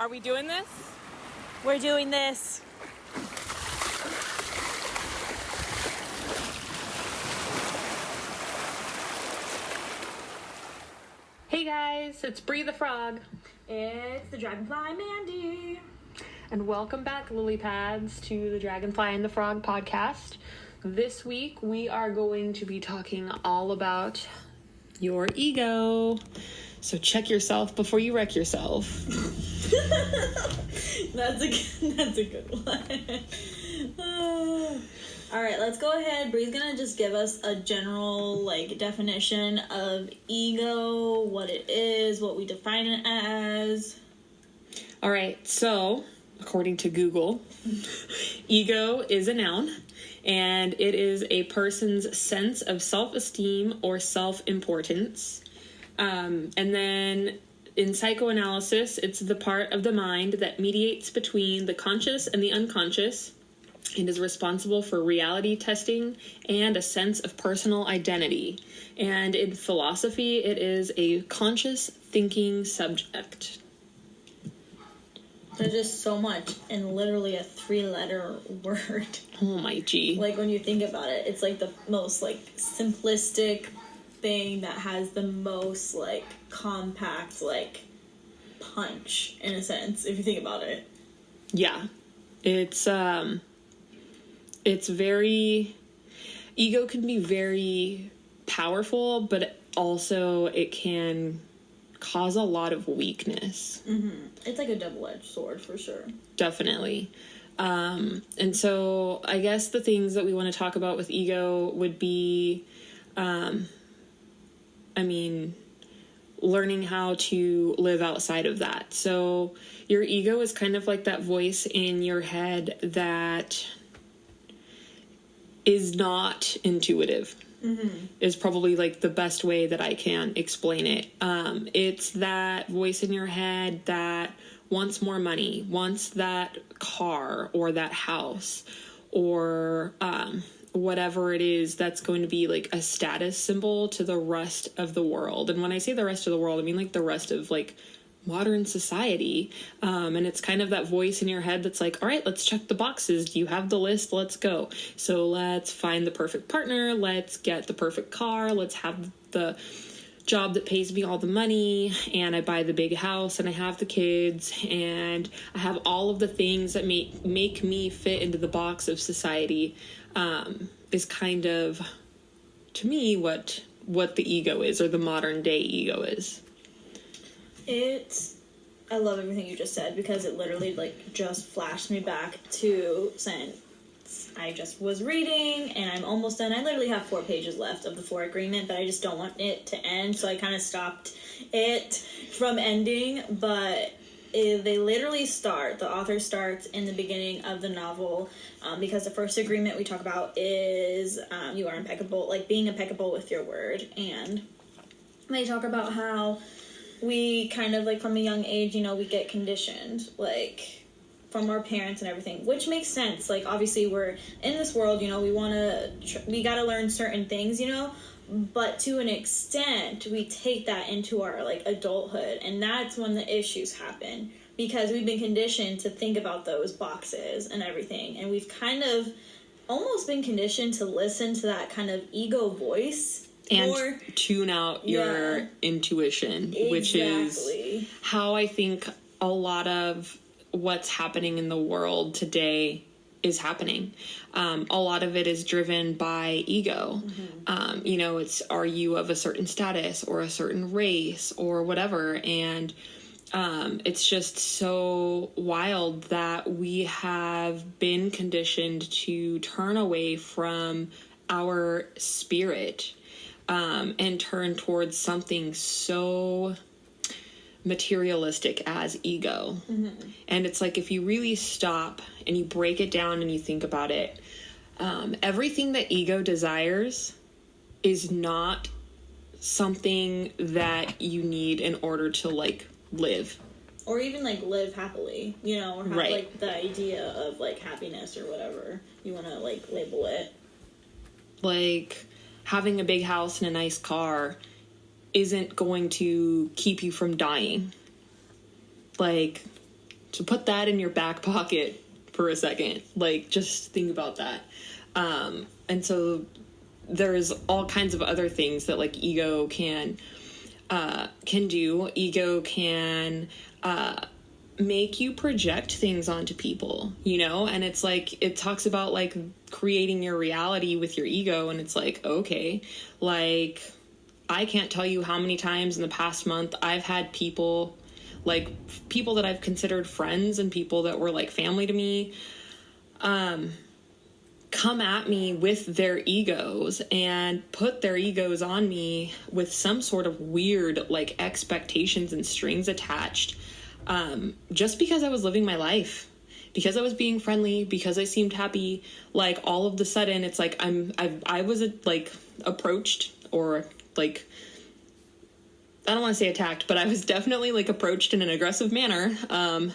Are we doing this? We're doing this. Hey guys, it's Brie the Frog. It's the Dragonfly, Mandi. And welcome back, lily pads, to the Dragonfly and the Frog podcast. This week we are going to be talking all about your ego. So check yourself before you wreck yourself. That's a good one. All right, let's go ahead. Brie's gonna just give us a general definition of ego, what it is, what we define it as. All right, so according to Google, ego is a noun, and it is a person's sense of self-esteem or self-importance. And then in psychoanalysis, it's the part of the mind that mediates between the conscious and the unconscious and is responsible for reality testing and a sense of personal identity. And in philosophy, it is a conscious thinking subject. There's just so much in literally a 3-letter word. Oh my G. When you think about it, it's the most simplistic thing that has the most compact punch in a sense, if you think about it. Yeah. It's very, ego can be very powerful, but also it can cause a lot of weakness. Mm-hmm. It's like a double-edged sword for sure. Definitely. And so I guess the things that we want to talk about with ego would be, learning how to live outside of that. So your ego is kind of like that voice in your head that is not intuitive. Mm-hmm. Is probably the best way that I can explain it. It's that voice in your head that wants more money, wants that car or that house or whatever it is that's going to be a status symbol to the rest of the world. And when I say the rest of the world, I mean the rest of modern society. And it's kind of that voice in your head that's all right, let's check the boxes. Do you have the list? Let's go. So let's find the perfect partner. Let's get the perfect car. Let's have the job that pays me all the money, and I buy the big house, and I have the kids, and I have all of the things that make me fit into the box of society. Is kind of, to me, what the ego is, or the modern day ego is. I love everything you just said, because it literally just flashed me back to since I just was reading, and I'm almost done. I literally have 4 pages left of the 4 agreement, but I just don't want it to end, so I kind of stopped it from ending. But they literally the author starts in the beginning of the novel, because the first agreement we talk about is you are impeccable, being impeccable with your word. And they talk about how we kind of from a young age, we get conditioned from our parents and everything, which makes sense. Obviously we're in this world, we gotta learn certain things, but to an extent we take that into our adulthood, and that's when the issues happen, because we've been conditioned to think about those boxes and everything, and we've kind of almost been conditioned to listen to that kind of ego voice and tune out your intuition. Exactly. Which is how I think a lot of what's happening in the world today is happening. A lot of it is driven by ego. Mm-hmm. It's, are you of a certain status or a certain race or whatever? And it's just so wild that we have been conditioned to turn away from our spirit and turn towards something so materialistic as ego. Mm-hmm. And it's if you really stop and you break it down and you think about it, everything that ego desires is not something that you need in order to live. Or even live happily, or have right. The idea of happiness or whatever you want to label it. Having a big house and a nice car isn't going to keep you from dying. So put that in your back pocket for a second. Like, just think about that. And so there's all kinds of other things that like ego can do. Ego can make you project things onto people, you know? And it's like, it talks about like creating your reality with your ego. And it's like, okay, like I can't tell you how many times in the past month I've had people, like people that I've considered friends and people that were like family to me, come at me with their egos and put their egos on me with some sort of weird like expectations and strings attached, just because I was living my life, because I was being friendly, because I seemed happy. Like all of the sudden it's like I was like approached, or like, I don't want to say attacked, but I was definitely like approached in an aggressive manner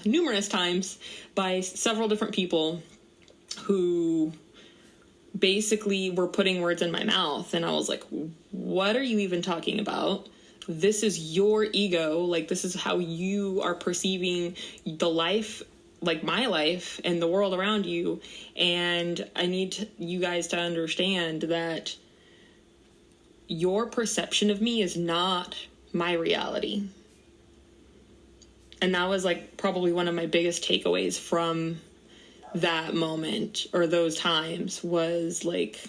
numerous times by several different people who basically were putting words in my mouth. And I was like, what are you even talking about? This is your ego. Like, this is how you are perceiving the life, like my life and the world around you. And I need you guys to understand that your perception of me is not my reality. And that was like probably one of my biggest takeaways from that moment, or those times, was like,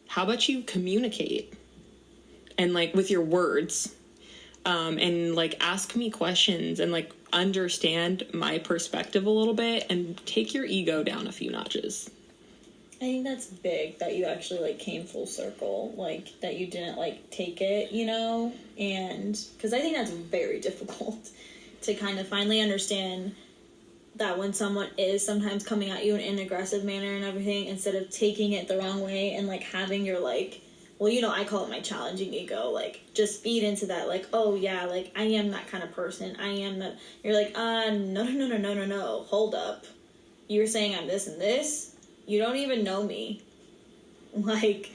how about you communicate and like with your words, and like ask me questions and like understand my perspective a little bit and take your ego down a few notches. I think that's big that you actually like came full circle, like that you didn't like take it, you know, and because I think that's very difficult to kind of finally understand that when someone is sometimes coming at you in an aggressive manner and everything, instead of taking it the wrong way and like having your like, well, you know, I call it my challenging ego, like just feed into that, like, oh yeah, like I am that kind of person, I am that. You're like, no, hold up, you're saying I'm this and this, you don't even know me. Like,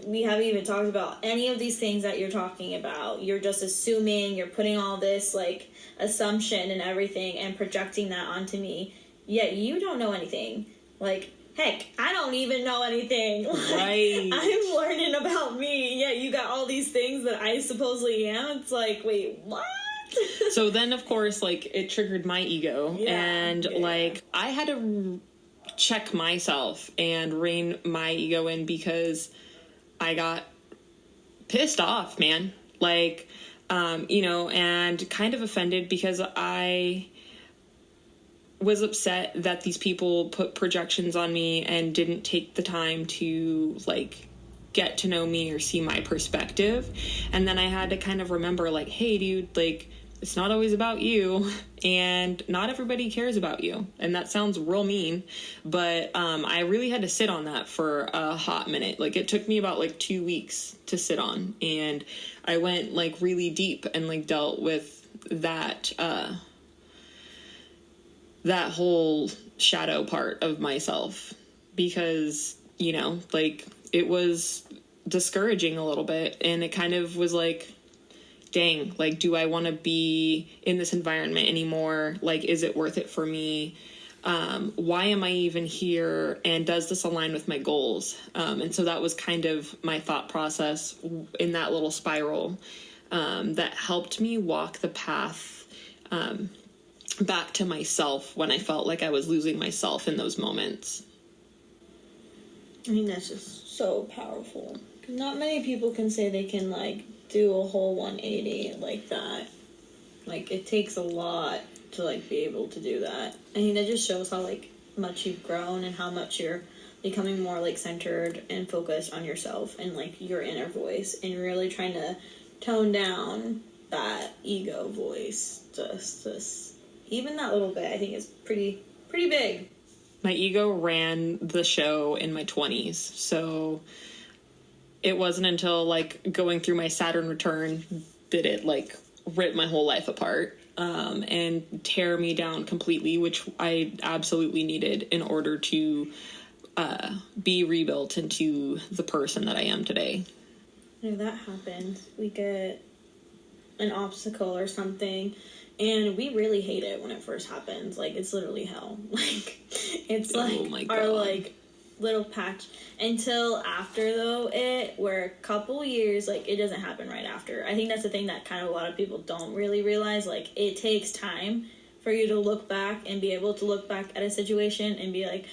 we haven't even talked about any of these things that you're talking about. You're just assuming, you're putting all this like assumption and everything and projecting that onto me, yet you don't know anything. Like, heck, I don't even know anything. Like, right. I'm learning about me, yet you got all these things that I supposedly am. It's like, wait, what? So then of course like it triggered my ego, and like I had to check myself and rein my ego in, because I got pissed off, man. Like, you know, and kind of offended because I was upset that these people put projections on me and didn't take the time to like get to know me or see my perspective. And then I had to kind of remember like, hey dude, like it's not always about you, and not everybody cares about you. And that sounds real mean, but I really had to sit on that for a hot minute. Like it took me about like 2 weeks to sit on, and I went like really deep and like dealt with that that whole shadow part of myself, because, you know, like it was discouraging a little bit, and it kind of was like, dang, like, do I want to be in this environment anymore? Like, is it worth it for me? Why am I even here? And does this align with my goals? And so that was kind of my thought process in that little spiral, that helped me walk the path, back to myself when I felt like I was losing myself in those moments. I mean, that's just so powerful. Not many people can say they can like do a whole 180 like that. Like, it takes a lot to like be able to do that. I mean, that just shows how like much you've grown and how much you're becoming more like centered and focused on yourself and like your inner voice, and really trying to tone down that ego voice. Just even that little bit, I think is pretty big. My ego ran the show in my 20s, so it wasn't until like going through my Saturn return that it like rip my whole life apart, and tear me down completely, which I absolutely needed in order to be rebuilt into the person that I am today. If that happens, we get an obstacle or something, and we really hate it when it first happens. Like, it's literally hell. Like, it's like our like little patch until after, though, where a couple years, like, it doesn't happen right after. I think that's the thing that kind of a lot of people don't really realize. Like, it takes time for you to look back and be able to look back at a situation and be like,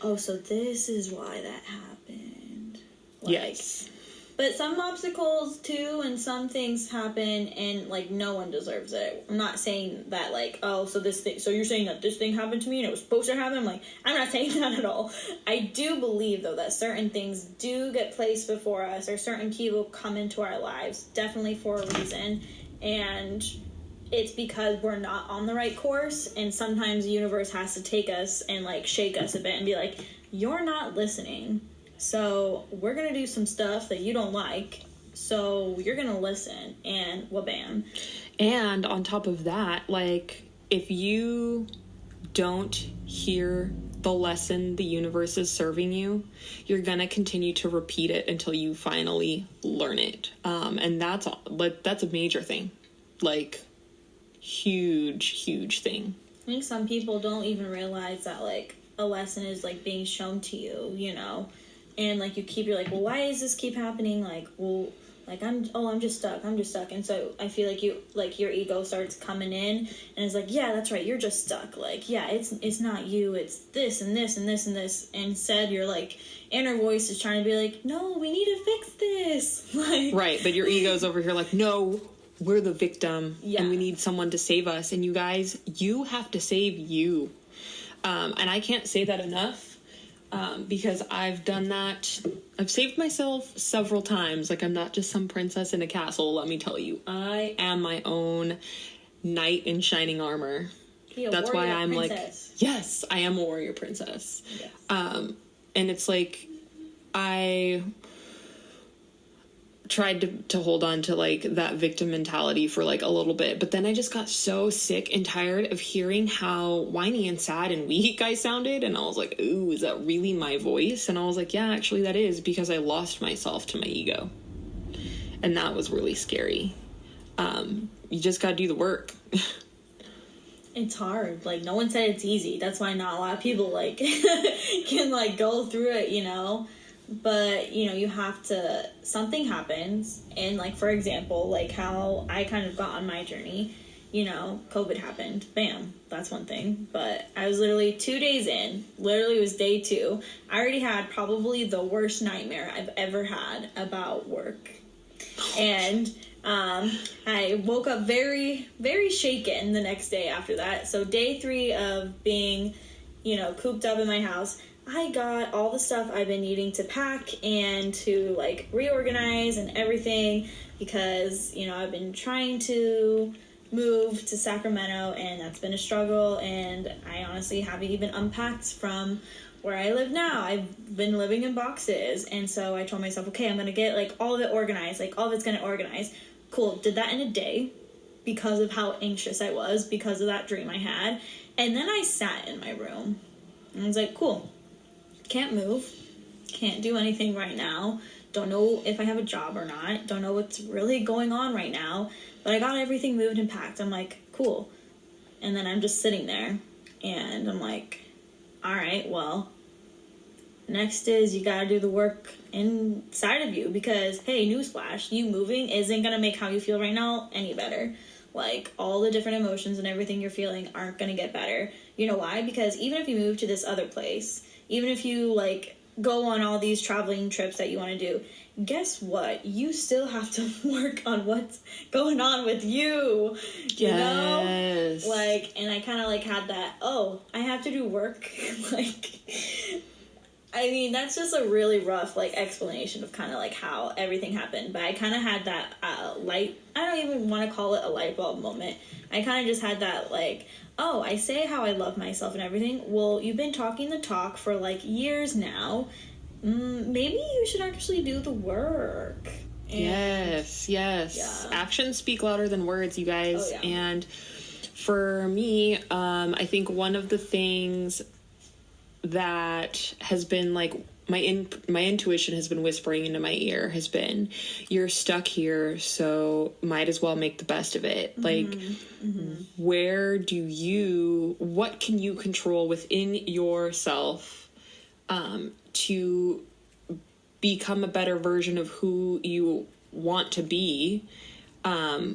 oh, so this is why that happened. Like, yes. But some obstacles, too, and some things happen, and, like, no one deserves it. I'm not saying that, like, oh, so you're saying that this thing happened to me and it was supposed to happen? Like, I'm not saying that at all. I do believe, though, that certain things do get placed before us, or certain people come into our lives, definitely for a reason, and it's because we're not on the right course, and sometimes the universe has to take us and, like, shake us a bit and be like, you're not listening. So we're going to do some stuff that you don't like, so you're going to listen, and wha-bam. And on top of that, like, if you don't hear the lesson the universe is serving you, you're going to continue to repeat it until you finally learn it. And that's a major thing. Like, huge thing. I think some people don't even realize that, like, a lesson is, like, being shown to you, you know? And, like, you're like, well, why does this keep happening? Like, well, like, I'm just stuck. And so I feel like your ego starts coming in and it's like, yeah, that's right. You're just stuck. Like, yeah, it's not you. It's this and this and this and this. And instead, your, like, inner voice is trying to be like, no, we need to fix this. Like, right. But your ego's over here like, no, we're the victim and we need someone to save us. And you guys, you have to save you. And I can't say that enough. Because I've done that. I've saved myself several times. Like, I'm not just some princess in a castle, let me tell you. I am my own knight in shining armor. That's why I'm princess. Like, yes, I am a warrior princess. Yes. And it's like, I tried to hold on to, like, that victim mentality for, like, a little bit, but then I just got so sick and tired of hearing how whiny and sad and weak I sounded, and I was like, ooh, is that really my voice? And I was like, yeah, actually that is, because I lost myself to my ego, and that was really scary. You just gotta do the work. It's hard. Like, no one said it's easy. That's why not a lot of people, like, can, like, go through it, you know? But, you know, you have to, something happens, and, like, for example, like, how I kind of got on my journey, you know, COVID happened, bam, that's one thing, but I was literally 2 days in, literally it was day 2, I already had probably the worst nightmare I've ever had about work, and, I woke up very, very shaken the next day after that, so day 3 of being, you know, cooped up in my house, I got all the stuff I've been needing to pack and to, like, reorganize and everything because, you know, I've been trying to move to Sacramento and that's been a struggle, and I honestly haven't even unpacked from where I live now. I've been living in boxes, and so I told myself, okay, I'm going to get, like, all of it organized, like, all of it's going to organize. Cool, did that in a day because of how anxious I was, because of that dream I had, and then I sat in my room, and I was like, cool. Can't move, can't do anything right now, don't know if I have a job or not, don't know what's really going on right now, but I got everything moved and packed. I'm like, cool. And then I'm just sitting there, and I'm like, alright, well, next is you gotta do the work inside of you, because, hey, newsflash, you moving isn't gonna make how you feel right now any better. Like, all the different emotions and everything you're feeling aren't gonna get better. You know why? Because even if you move to this other place, even if you, like, go on all these traveling trips that you want to do, guess what? You still have to work on what's going on with you. You know? Like, and I kind of, like, had that, oh, I have to do work. Like, I mean, that's just a really rough, like, explanation of kind of, like, how everything happened. But I kind of had that light, I don't even want to call it a light bulb moment. I kind of just had that, like, oh, I say how I love myself and everything. Well, you've been talking the talk for, like, years now. Maybe you should actually do the work. And yes. Yeah. Actions speak louder than words, you guys. Oh, yeah. And for me, I think one of the things that has been, like, my intuition has been whispering into my ear has been, you're stuck here, so might as well make the best of it. Like, what can you control within yourself to become a better version of who you want to be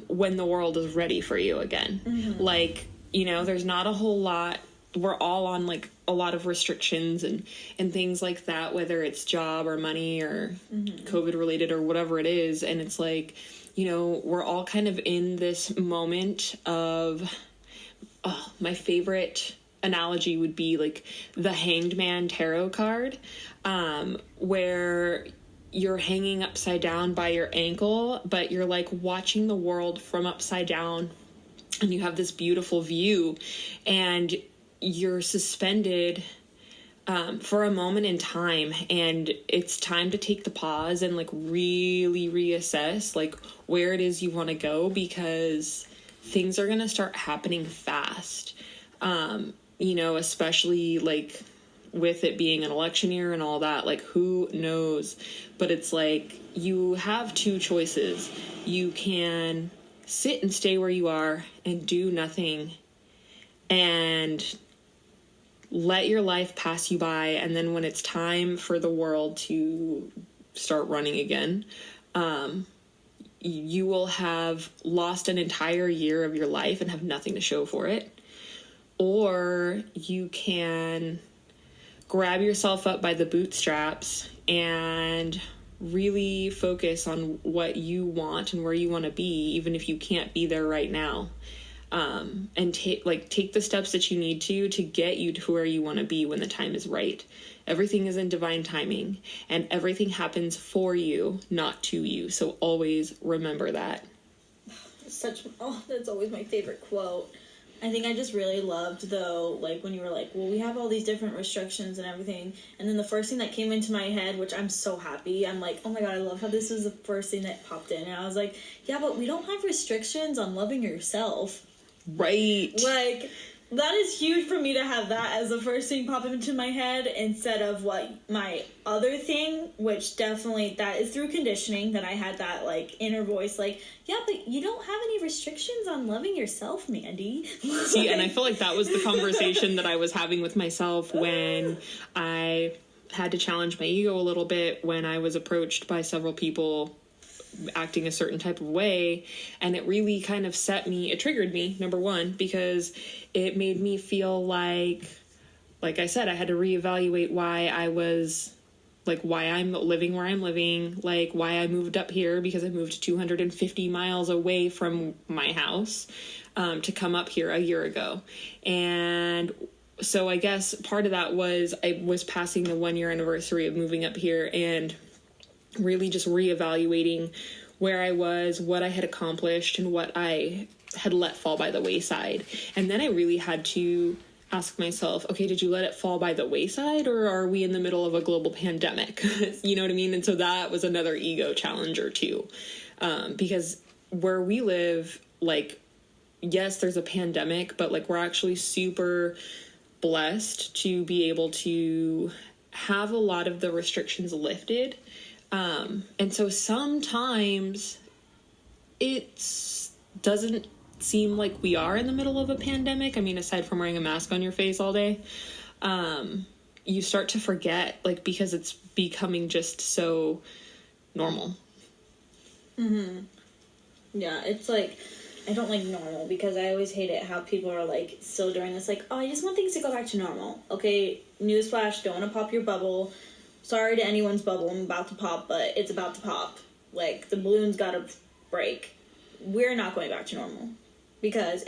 when the world is ready for you again? Like, there's not a whole lot. We're all on like a lot of restrictions and things like that, whether it's job or money or COVID related or whatever it is. And it's like, we're all kind of in this moment of, my favorite analogy would be like the Hanged Man tarot card, where you're hanging upside down by your ankle, but you're like watching the world from upside down, and you have this beautiful view, and you're suspended for a moment in time, and it's time to take the pause and like really reassess like where it is you want to go, because things are going to start happening fast. Especially like with it being an election year and all that, like who knows, but it's like you have two choices. You can sit and stay where you are and do nothing and let your life pass you by, and then when it's time for the world to start running again, you will have lost an entire year of your life and have nothing to show for it. Or you can grab yourself up by the bootstraps and really focus on what you want and where you want to be, even if you can't be there right now. And take the steps that you need to get you to where you want to be when the time is right. Everything is in divine timing, and everything happens for you, not to you. So always remember that. That's always my favorite quote. I think I just really loved, though, like, when you were like, well, we have all these different restrictions and everything, and then the first thing that came into my head, which I'm so happy, I'm like, oh my god, I love how this was the first thing that popped in, and I was like, yeah, but we don't have restrictions on loving yourself. Right. Like, that is huge for me to have that as the first thing pop into my head, instead of what my other thing, which definitely, that is through conditioning, that I had that, like, inner voice, like, yeah, but you don't have any restrictions on loving yourself, Mandi. See, and I feel like that was the conversation that I was having with myself when I had to challenge my ego a little bit, when I was approached by several people acting a certain type of way, and it really kind of it triggered me, number one, because it made me feel like I said, I had to reevaluate why I'm living where I'm living, like why I moved up here, because I moved 250 miles away from my house to come up here a year ago. And so I guess part of that was I was passing the 1 year anniversary of moving up here, and really just reevaluating where I was, what I had accomplished, and what I had let fall by the wayside. And then I really had to ask myself, okay, did you let it fall by the wayside, or are we in the middle of a global pandemic? You know what I mean? And so that was another ego challenger too. Because where we live, like, yes, there's a pandemic, but like we're actually super blessed to be able to have a lot of the restrictions lifted. And so sometimes it doesn't seem like we are in the middle of a pandemic. I mean, aside from wearing a mask on your face all day, you start to forget, like, because it's becoming just so normal. Yeah, it's like, I don't like normal, because I always hate it how people are like still doing this, like, oh, I just want things to go back to normal. Okay, newsflash, don't want to pop your bubble. Sorry to anyone's bubble I'm about to pop, but it's about to pop. Like, the balloon's gotta break. We're not going back to normal. Because,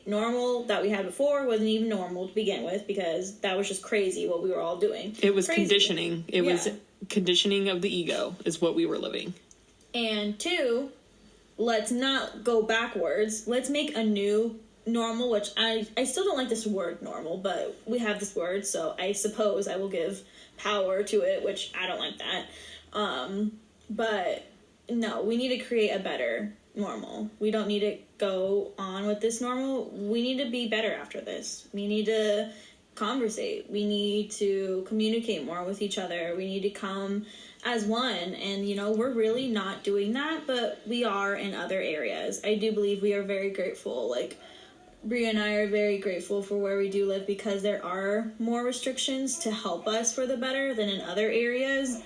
normal that we had before wasn't even normal to begin with, because that was just crazy what we were all doing. It was conditioning. It was conditioning of the ego is what we were living. And two, let's not go backwards. Let's make a new normal, which I still don't like this word normal, but we have this word, so I suppose I will give power to it, which I don't like that. But no, we need to create a better normal. We don't need to go on with this normal. We need to be better after this. We need to conversate. We need to communicate more with each other. We need to come as one. And, you know, we're really not doing that, but we are in other areas. I do believe we are very grateful. Like, Brie and I are very grateful for where we do live because there are more restrictions to help us for the better than in other areas.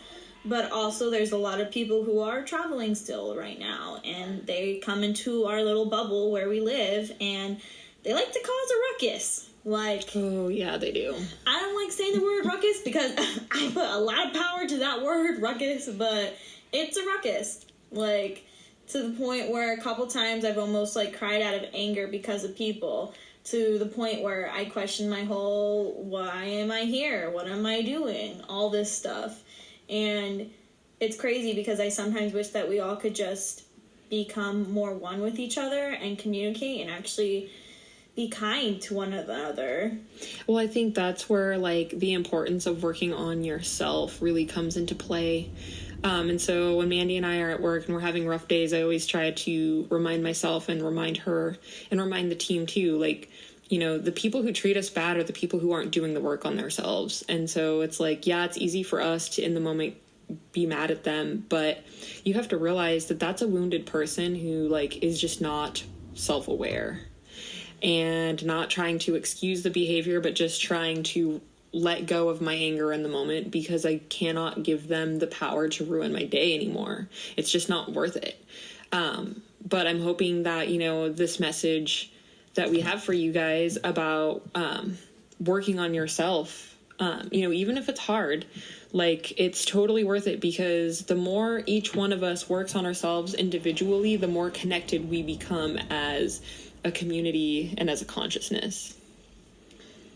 But also there's a lot of people who are traveling still right now, and they come into our little bubble where we live, and they like to cause a ruckus. Like, oh yeah, they do. I don't like saying the word ruckus because I put a lot of power to that word ruckus, but it's a ruckus. Like, to the point where a couple times I've almost like cried out of anger because of people, to the point where I question my whole, why am I here? What am I doing? All this stuff. And it's crazy because I sometimes wish that we all could just become more one with each other and communicate and actually be kind to one another. Well, I think that's where like the importance of working on yourself really comes into play. And so when Mandi and I are at work and we're having rough days, I always try to remind myself and remind her and remind the team too, like, you know, the people who treat us bad are the people who aren't doing the work on themselves. And so it's like, yeah, it's easy for us to in the moment be mad at them, but you have to realize that that's a wounded person who like is just not self-aware and not trying to excuse the behavior, but just trying to let go of my anger in the moment because I cannot give them the power to ruin my day anymore. It's just not worth it. But I'm hoping that, you know, this message that we have for you guys about working on yourself, you know, even if it's hard, like, it's totally worth it, because the more each one of us works on ourselves individually, the more connected we become as a community and as a consciousness.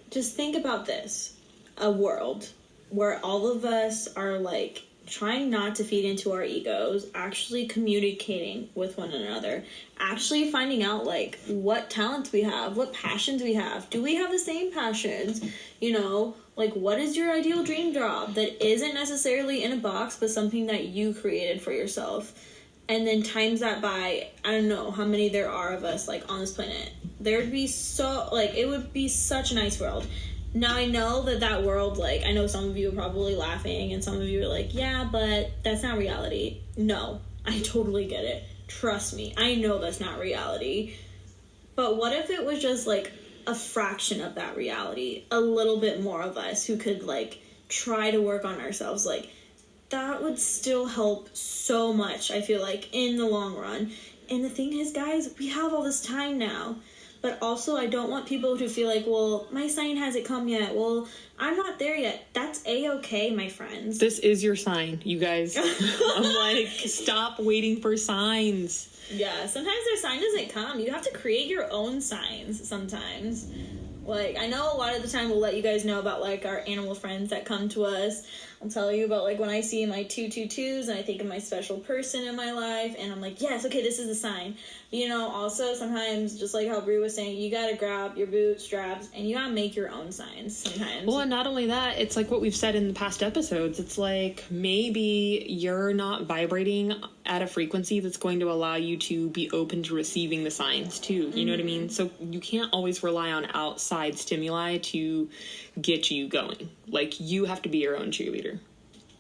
Just think about this. A world where all of us are like trying not to feed into our egos, actually communicating with one another, actually finding out like what talents we have, what passions we have. Do we have the same passions? You know, like, what is your ideal dream job that isn't necessarily in a box, but something that you created for yourself? And then times that by, I don't know how many there are of us like on this planet. There'd be so, like, it would be such a nice world. Now, I know that world, like, I know some of you are probably laughing and some of you are like, yeah, but that's not reality. No, I totally get it. Trust me, I know that's not reality. But what if it was just, like, a fraction of that reality? A little bit more of us who could, like, try to work on ourselves. Like, that would still help so much, I feel like, in the long run. And the thing is, guys, we have all this time now. But also, I don't want people to feel like, well, my sign hasn't come yet. Well, I'm not there yet. That's A-okay, my friends. This is your sign, you guys. I'm like, stop waiting for signs. Yeah, sometimes their sign doesn't come. You have to create your own signs sometimes. Like, I know a lot of the time we'll let you guys know about, like, our animal friends that come to us. I'll tell you about, like, when I see my 222s and I think of my special person in my life, and I'm like, yes, okay, this is a sign. You know, also sometimes, just like how Brie was saying, you gotta grab your bootstraps and you gotta make your own signs sometimes. Well, and not only that, it's like what we've said in the past episodes. It's like maybe you're not vibrating at a frequency that's going to allow you to be open to receiving the signs too. You know what I mean? So you can't always rely on outside stimuli to get you going. Like, you have to be your own cheerleader.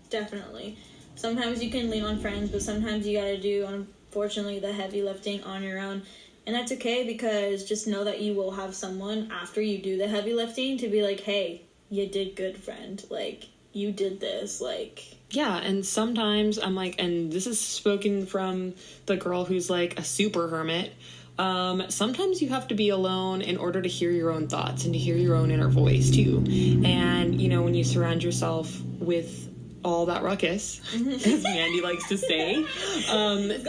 Definitely. Sometimes you can lean on friends, but sometimes you gotta do, unfortunately, the heavy lifting on your own. And that's okay, because just know that you will have someone after you do the heavy lifting to be like, hey, you did good, friend. Like, you did this. Like, yeah, and sometimes I'm like, and this is spoken from the girl who's like a super hermit. Sometimes you have to be alone in order to hear your own thoughts and to hear your own inner voice too. And, you know, when you surround yourself with all that ruckus, as Mandi likes to say,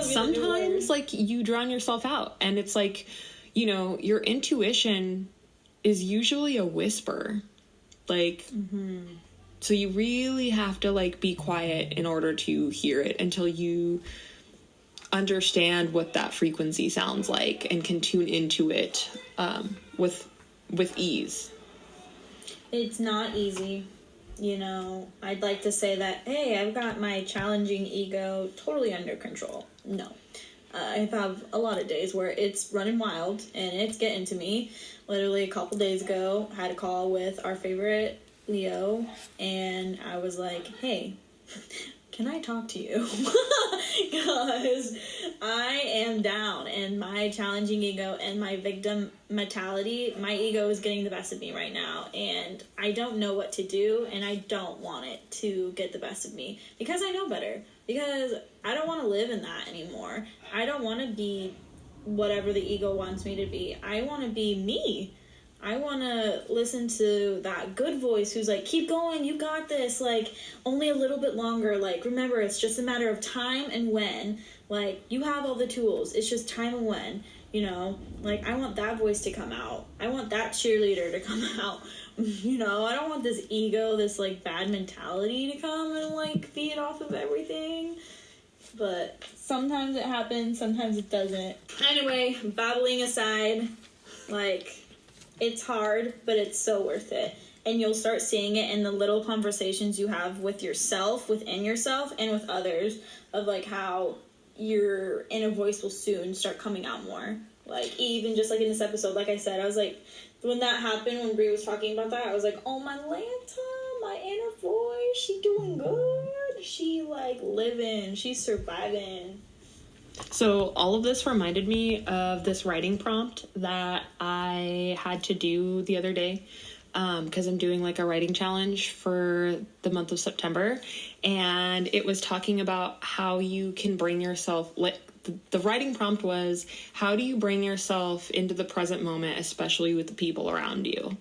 sometimes, like, you drown yourself out. And it's like, you know, your intuition is usually a whisper. Like, so you really have to, like, be quiet in order to hear it until you understand what that frequency sounds like and can tune into it with ease. It's not easy. You know, I'd like to say that, hey, I've got my challenging ego totally under control. No. I have a lot of days where it's running wild and it's getting to me. Literally a couple days ago, I had a call with our favorite Leo, and I was like, hey, can I talk to you? Because I am down, and my challenging ego and my victim mentality, my ego is getting the best of me right now, and I don't know what to do, and I don't want it to get the best of me, because I know better, because I don't want to live in that anymore. I don't want to be whatever the ego wants me to be. I want to be me. I want to listen to that good voice who's like, keep going, you got this, like, only a little bit longer, like, remember, it's just a matter of time and when, like, you have all the tools, it's just time and when, you know, like, I want that voice to come out, I want that cheerleader to come out, you know, I don't want this ego, this, like, bad mentality to come and, like, feed off of everything, but sometimes it happens, sometimes it doesn't. Anyway, babbling aside, like, it's hard, but it's so worth it. And you'll start seeing it in the little conversations you have with yourself, within yourself, and with others, of like how your inner voice will soon start coming out more. Like, even just like in this episode, like I said, I was like, when that happened, when Brie was talking about that, I was like, oh, my Lanta, my inner voice, she doing good. She like living, she's surviving. So all of this reminded me of this writing prompt that I had to do the other day, because I'm doing like a writing challenge for the month of September, and it was talking about how you can bring yourself, like, the writing prompt was, how do you bring yourself into the present moment, especially with the people around you?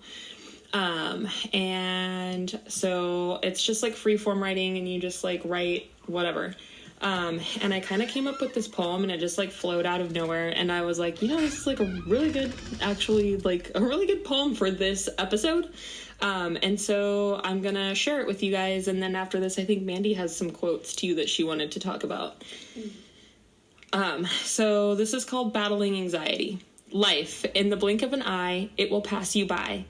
And so it's just like free form writing, and you just like write whatever. And I kind of came up with this poem, and it just like flowed out of nowhere. And I was like, you know, this is like a really good, actually like a really good poem for this episode. And so I'm going to share it with you guys. And then after this, I think Mandi has some quotes too that she wanted to talk about. So this is called Battling Anxiety. Life, in the blink of an eye, it will pass you by.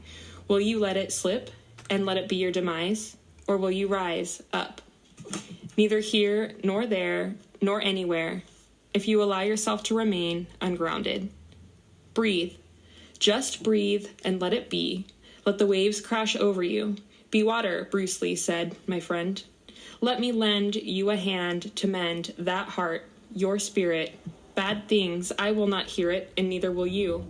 Will you let it slip and let it be your demise? Or will you rise up? Neither here, nor there, nor anywhere, if you allow yourself to remain ungrounded. Breathe. Just breathe and let it be. Let the waves crash over you. Be water, Bruce Lee said, my friend. Let me lend you a hand to mend that heart, your spirit. Bad things, I will not hear it, and neither will you.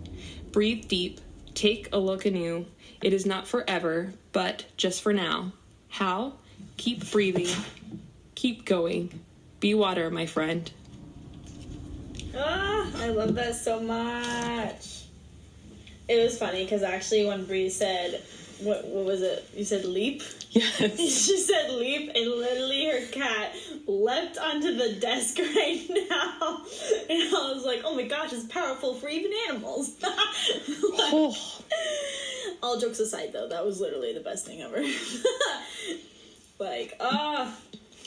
Breathe deep. Take a look anew. It is not forever, but just for now. How? Keep breathing. Keep going. Be water, my friend. Ah, I love that so much. It was funny because actually when Brie said, what was it? You said leap? Yes. She said leap, and literally her cat leapt onto the desk right now. And I was like, oh my gosh, it's powerful for even animals. Oh. All jokes aside, though, that was literally the best thing ever. Like,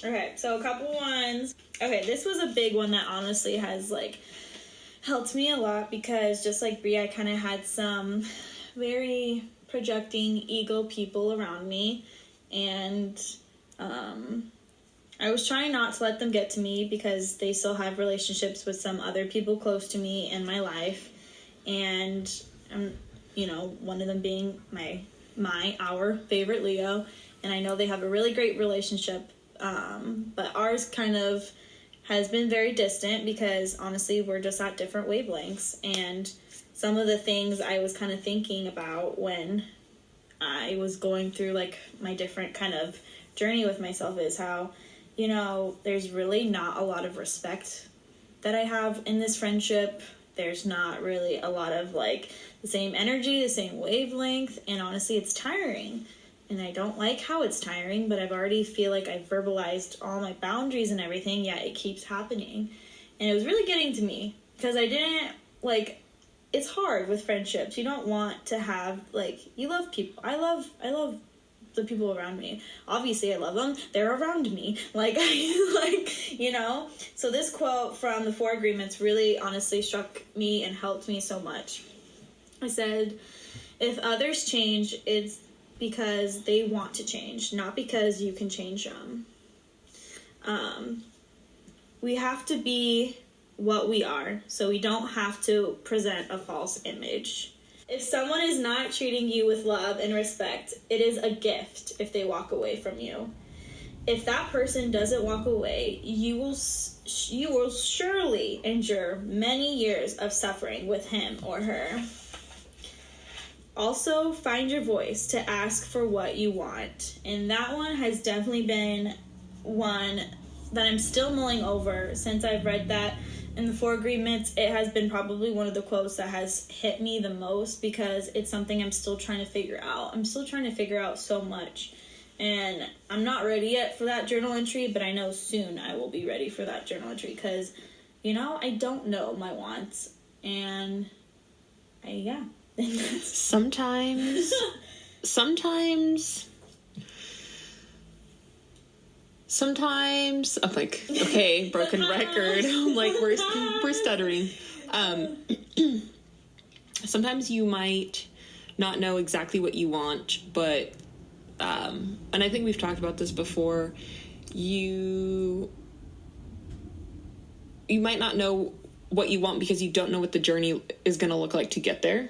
okay, so a couple ones. Okay, this was a big one that honestly has, like, helped me a lot because just like Brie, I kind of had some very projecting ego people around me, and I was trying not to let them get to me because they still have relationships with some other people close to me in my life, and you know, one of them being our favorite Leo, and I know they have a really great relationship, but ours kind of has been very distant because honestly we're just at different wavelengths. And some of the things I was kind of thinking about when I was going through like my different kind of journey with myself is how, you know, there's really not a lot of respect that I have in this friendship. There's not really a lot of like the same energy, the same wavelength, and honestly it's tiring. And I don't like how it's tiring, but I've already feel like I've verbalized all my boundaries and everything, yet it keeps happening. And it was really getting to me because I didn't, like, it's hard with friendships. You don't want to have, like, you love people. I love the people around me. Obviously, I love them. They're around me. Like, you know? So this quote from the 4 Agreements really honestly struck me and helped me so much. I said, if others change, it's because they want to change, not because you can change them. We have to be what we are, so we don't have to present a false image. If someone is not treating you with love and respect, it is a gift if they walk away from you. If that person doesn't walk away, you will surely endure many years of suffering with him or her. Also, find your voice to ask for what you want. And that one has definitely been one that I'm still mulling over since I've read that in the 4 Agreements. It has been probably one of the quotes that has hit me the most because it's something I'm still trying to figure out. I'm still trying to figure out so much. And I'm not ready yet for that journal entry, but I know soon I will be ready for that journal entry because, I don't know my wants. And, Sometimes, I'm like, okay, broken record. I'm like, we're stuttering. Sometimes you might not know exactly what you want, but and I think we've talked about this before, you might not know what you want because you don't know what the journey is going to look like to get there,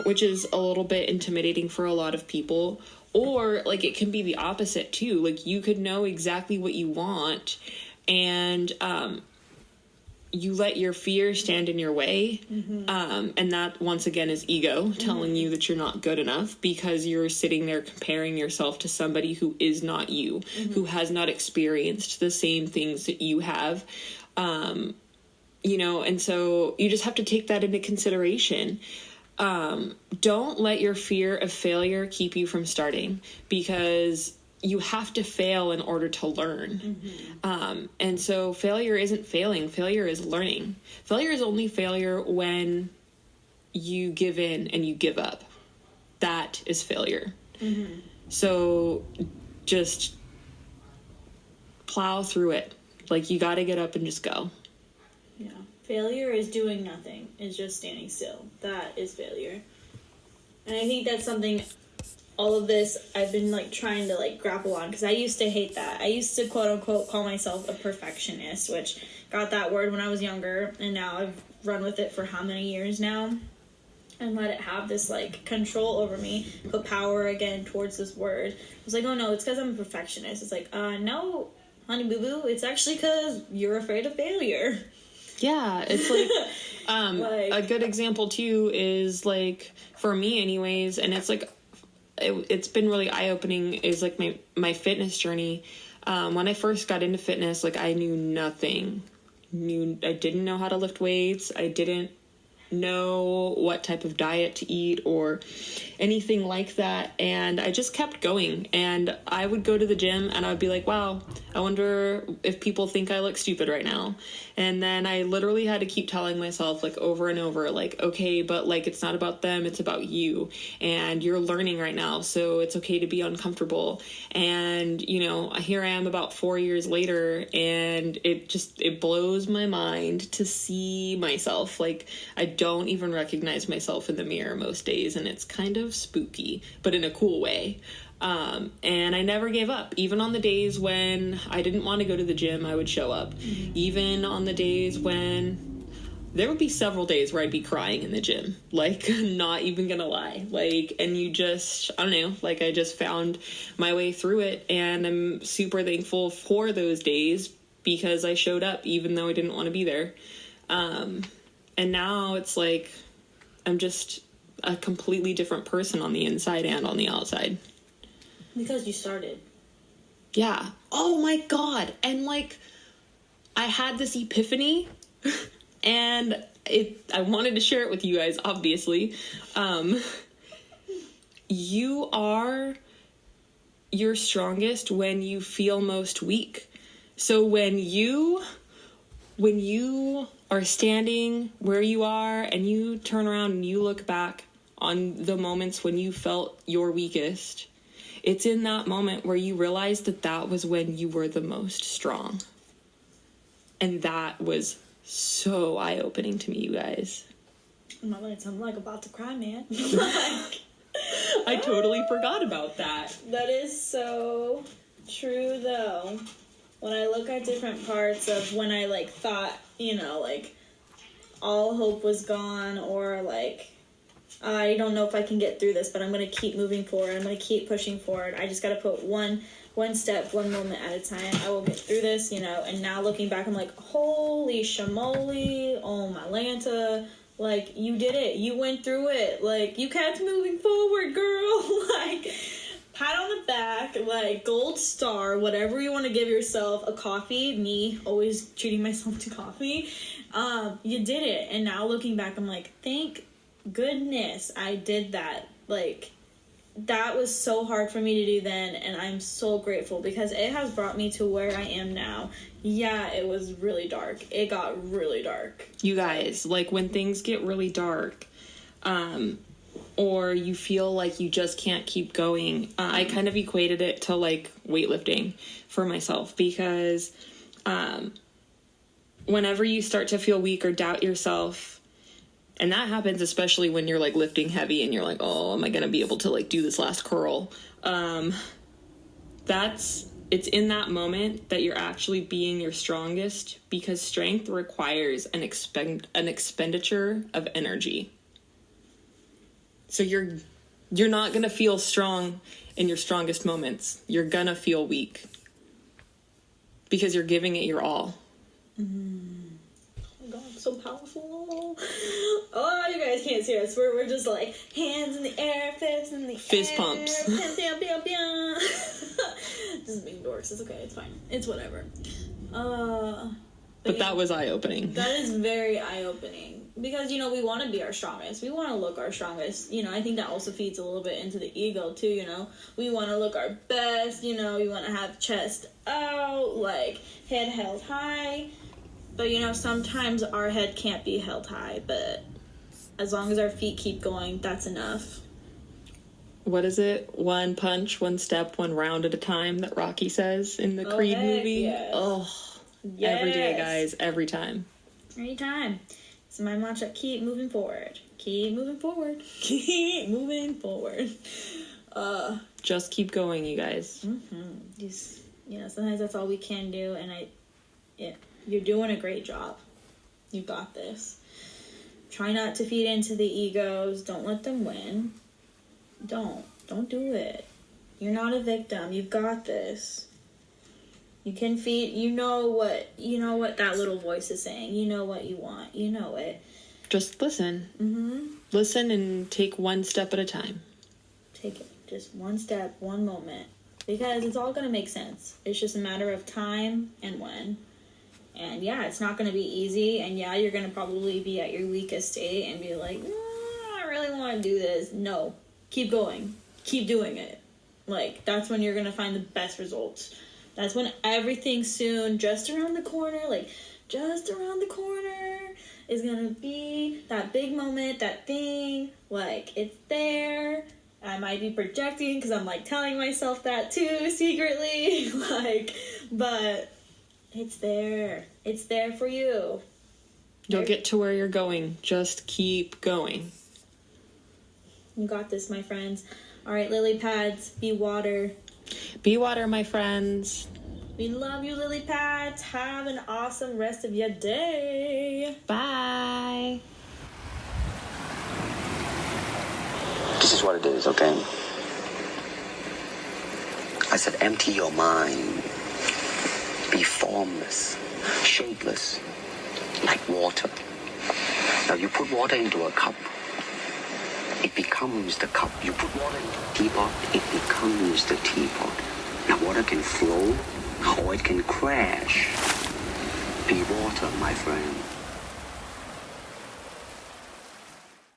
which is a little bit intimidating for a lot of people. Or, like, it can be the opposite, too. Like, you could know exactly what you want, and you let your fear stand in your way, and that, once again, is ego telling you that you're not good enough because you're sitting there comparing yourself to somebody who is not you, who has not experienced the same things that you have, and so you just have to take that into consideration. Don't let your fear of failure keep you from starting, because you have to fail in order to learn. And so failure isn't failing. Failure is learning. Failure is only failure when you give in and you give up. That is failure. So just plow through it. Like, you got to get up and just go. Yeah. Failure is doing nothing. It's just standing still. That is failure. And I think that's something, all of this, I've been, trying to, grapple on, because I used to hate that. I used to, quote-unquote, call myself a perfectionist, which got that word when I was younger, and now I've run with it for how many years now, and let it have this, control over me, put power, again, towards this word. I was like, oh, no, it's because I'm a perfectionist. It's like, no, honey boo-boo, it's actually because you're afraid of failure. Yeah, it's a good example too is for me anyways, and it's it's been really eye-opening, is my fitness journey. When I first got into fitness, I knew nothing. I didn't know how to lift weights. I didn't know what type of diet to eat or anything like that, and I just kept going. And I would go to the gym and I would be like, wow, I wonder if people think I look stupid right now. And then I literally had to keep telling myself over and over, okay, but it's not about them, it's about you, and you're learning right now, so it's okay to be uncomfortable. And here I am about 4 years later, and it blows my mind to see myself. I don't even recognize myself in the mirror most days, and it's kind of spooky, but in a cool way. And I never gave up. Even on the days when I didn't want to go to the gym, I would show up. Even on the days when there would be several days where I'd be crying in the gym, not even gonna lie. And you just, I don't know, I just found my way through it, and I'm super thankful for those days because I showed up even though I didn't want to be there. And now it's I'm just a completely different person on the inside and on the outside. Because you started. Yeah. Oh my God. And I had this epiphany and I wanted to share it with you guys, obviously. You are your strongest when you feel most weak. So when you are standing where you are and you turn around and you look back on the moments when you felt your weakest, it's in that moment where you realize that was when you were the most strong. And that was so eye-opening to me, you guys. I'm not like, I'm about to cry, man. I totally forgot about that. That is so true, though. when I look at different parts of when I, like, thought, you know, like, all hope was gone, or, like, I don't know if I can get through this, but I'm going to keep moving forward. I'm going to keep pushing forward. I just got to put one step, one moment at a time. I will get through this, you know. And now looking back, I'm like, holy shamoly, oh my Lanta. Like, you did it. You went through it. Like, you kept moving forward, girl. Like, pat on the back, like, gold star, whatever you want to give yourself. A coffee, me always treating myself to coffee. You did it. And now looking back, I'm like, thank goodness I did that. Like, that was so hard for me to do then, and I'm so grateful because it has brought me to where I am now. Yeah, it was really dark. It got really dark. You guys, like, when things get really dark, or you feel like you just can't keep going, I kind of equated it to, like, weightlifting for myself, because whenever you start to feel weak or doubt yourself, and that happens especially when you're, like, lifting heavy and you're like, oh, am I going to be able to, like, do this last curl? It's in that moment that you're actually being your strongest, because strength requires an expenditure of energy. So you're not going to feel strong in your strongest moments. You're going to feel weak because you're giving it your all. God, so powerful. Oh, you guys can't see us. We're just like hands in the air, fists in the fist air. pumps. Just being dorks. It's okay. It's fine. It's whatever. But that was eye-opening. That is very eye-opening. Because, you know, we want to be our strongest. We want to look our strongest. You know, I think that also feeds a little bit into the ego, too, you know. We want to look our best, you know. We want to have chest out, like, head held high. But, you know, sometimes our head can't be held high. But as long as our feet keep going, that's enough. What is it? One punch, one step, one round at a time, that Rocky says in the Creed movie. Yes. Oh, yes. Every day, guys. Every time. Every time. It's my mantra. Keep moving forward. Keep moving forward. Keep moving forward. Just keep going, you guys. Just, you know, sometimes that's all we can do. And you're doing a great job. You got this. Try not to feed into the egos. Don't let them win. Don't do it. You're not a victim. You've got this. You can feed. You know what that little voice is saying. You know what you want. You know it. Just listen. Listen and take one step at a time. Take it. Just one step, one moment. Because it's all going to make sense. It's just a matter of time and when. And yeah, it's not going to be easy. And yeah, you're going to probably be at your weakest state and be like, I really want to do this. No. Keep going. Keep doing it. Like, that's when you're going to find the best results. That's when everything soon, just around the corner, is going to be that big moment, that thing. Like, it's there. I might be projecting because I'm, like, telling myself that too, secretly. But it's there. It's there for you. You'll get to where you're going. Just keep going. You got this, my friends. All right, lily pads, be water. Be water, my friends. We love you, lily pads. Have an awesome rest of your day. Bye. This is what it is, okay? I said empty your mind. Be formless, shapeless, like water. Now you put water into a cup. It becomes the cup. You put water in the teapot, it becomes the teapot. Now water can flow, or it can crash. Be water, my friend.